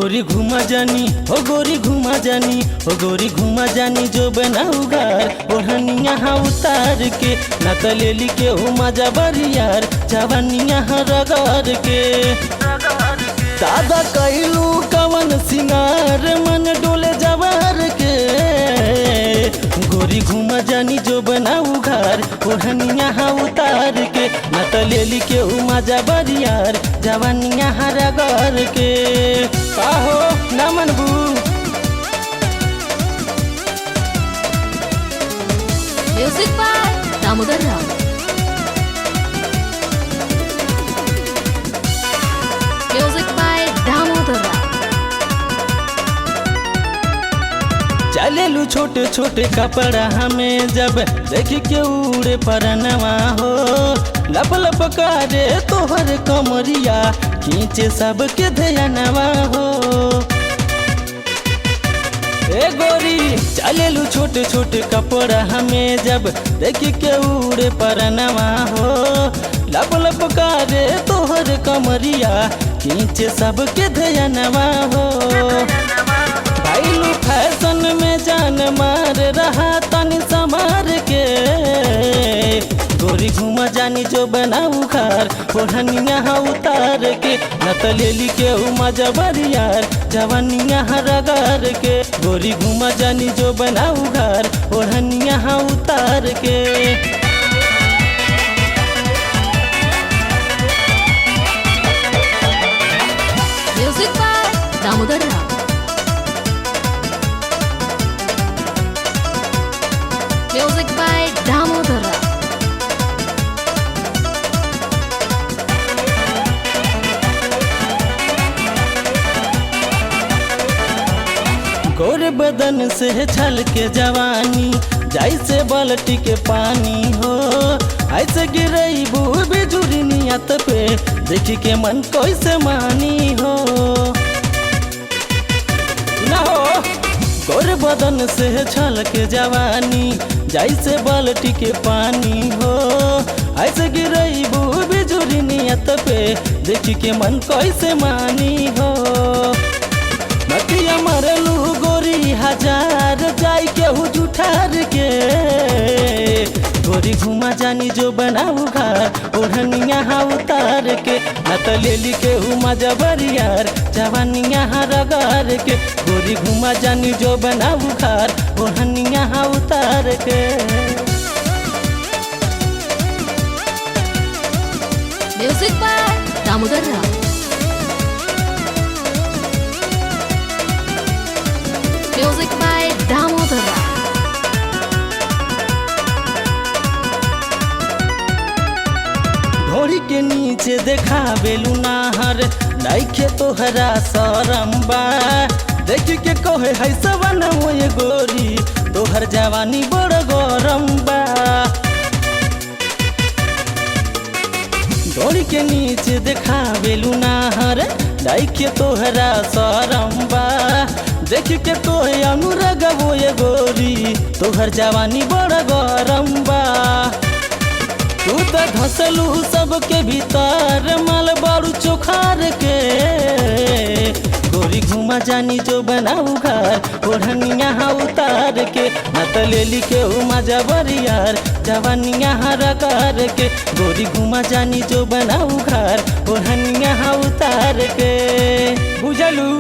गोरी घुमा जानी हो गोरी घुमा जानी हो गोरी घुमा जानी जो बनाऊ घर ओढ़निया हाँ उतार के न तलेली के हो मजा बरियार जवानिया हाँ रगड़ के दादा कैलू कवन सिंगार मन डोले जवार के गोरी घुमा जानी जो बनाऊ घर ओढ़निया हाँ उतार के न तलेली के हो मजा बरियार जवानिया हाँ रगड़ के काहो ना मनबू music by Damodar Rao. Music by Damodar Rao. चलेलू छोटे छोटे कपड़ा हमें जब देखी के उड़े परनवा हो लप लप करे तोहर कमरिया खींचे सबके ध्यानवा हो। ए गोरी चलेलू छोटे छोटे कपड़ा हमें जब देखी के उड़े परनवा हो लप लप करे तोहर कमरिया खींचे सबके ध्यानवा हो। भाईलू फैशन में जान मार रहा तनी समार के गोरी घुमा जानी जो बनाऊ घर ओढ़निया हाँ उतार के न तलेली के मजा बरियार जवानिया हाँ रगड़ के गोरी घुमा जानी जो बनाऊ घर ओढ़निया हाँ उतार के। Music by Damodar Rao. Music by Damodar Rao. गोरे बदन से छल के जवानी जैसे बाल्टी के पानी हो ऐसे गिरई बिजुरी नियत पे देखी के मन कैसे मानी हो ना हो। गोरे बदन से छल के जवानी जैसे बाल्टी के पानी हो ऐसे गिरई बिजुरी नियत पे देखी के मन कैसे मानी हो। मतिया मरलू गोरी हजार जाई के हु जुठार के गोरी घुमा जानी जो बनाऊ घर ओढ़निया हाँ उतार के न तलेली के हु मजा बरियार जवानिया हाँ रगड़ के गोरी घुमा जानी जो बनाऊ घर ओढ़निया हाँ उतार के। Music by Damodar Rao. Music by Damodar Rao. ढोरी के नीचे देखा बेलू नाहर नइखे तोहरा सरम्बा देख के कहे है सवन मोए गोरी तोहर जवानी बड़ गरम बा। ढोरी के नीचे देखा बेलू नाहर नइखे तोहरा सरम्बा देख के तोहे अनुराग बोए गोरी तोहर जवानी बड़ गरम बा। तू तो धसलू सबके भीतर माल बारू चोखार के गोरी घुमा जानी जो बनाऊ घर ओढ़निया हाँ उतार के न तलेली के मजा बरियार जवानिया हाँ रगड़ के गोरी घुमा जानी जो बनाऊ घर ओढ़निया हाँ उतार के बुझलू।